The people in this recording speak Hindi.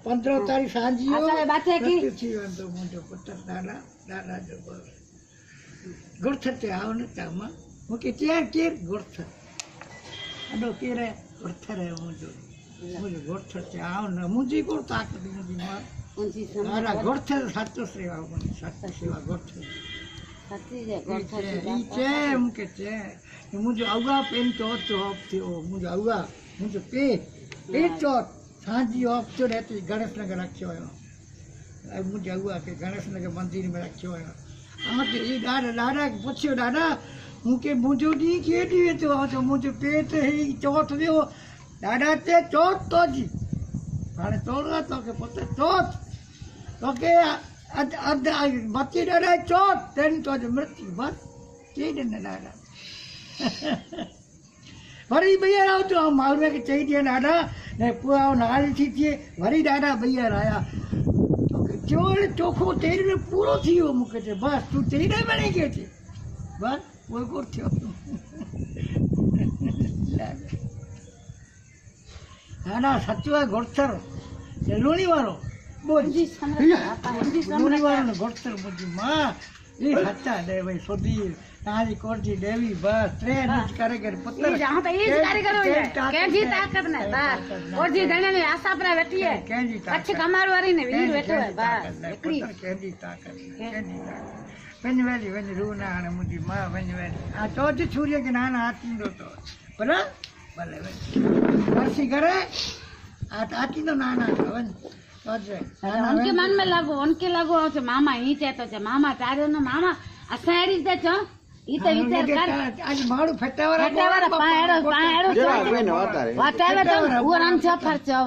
15 तारीख सांझियो असां बाथे की थी वेंदो मुंहिंजो पुट ॾाढा ॾाढा जो गुर्थ ते आयो न त मां मूंखे चयां केरु गुर्थ अॾो केरु आहे गुर्थ रहियो मुंहिंजो गुर्थ ते आयो न मुंहिंजी कोन ताक़त मुंहिंजी मां उनजी ॾाढा गुर्थ सच सेवा मुंहिंजी सच सेवा गुर्थ सच्ची जे गोठ ई चए मूंखे चए मुंहिंजो अव्वा पेन चौथ ऑफ थियो मुंहिंजो अव्वा मुंहिंजो पेन चौथ सांझी ऑफ थियो हिते गणेश नगर रखियो हुयो मुंहिंजे अव्वा खे गणेश नगर मंदिर में रखियो हुयो मूंखे इहे ॾाढा पुछियो ॾाढा मूंखे मुंहिंजो ॾींहुं कीअं थी वेंदो आहे त मुंहिंजो पेट ई चौथ वियो ॾाढा चए चौथ तुंहिंजी हाणे तोड़ो तोखे पुटु चौथ तोखे बची ॾाढा चौथ तेन तुंहिंजो मृत्यु बसि चई ॾिन ॾाढा वरी ॿीहर आयो तूं मालवे खे चई ॾियनि ॾाढा न पोइ नाली थी थिए वरी ॾाढा ॿीहर आया तोखे चोर चोखो तेरे में पूरो थी वियो मूंखे चए बसि तूं चई ॾे वञे के अचे बसि पोइ कोन थियो ॾाढा सचो आहे गुरथर लूणी वारो लूणी वारो न गुरथर मुंहिंजी मां ई सचा ॾे भई सुधीर तव्हांजी कोट जी देवी बस ट्रेन करे करे पुत्र जहां पे इस कारीगर हो जाए कैंजी ताकत ने बस और जी धणे ने आशा पर बैठी है कैंजी ताकत कच्छ कमार वाली ने वीर बैठो है बस एकड़ी कैंजी ताकत वञ वेली वञ रूना हाणे मुंहिंजी मां वञ वेली हा चौथ छुरीअ खे नाना आतींदो तो भला भले वञ वर्षी करे आतींदो नाना वञ उनके मन में लगो मामा ही चाहे तो मामा चाहे न मामा असां अहिड़ी त चओ ई त वीचार कर आज माण्हू फटावरा पाएड़ो वातावे तो उहो रन छा फर चओ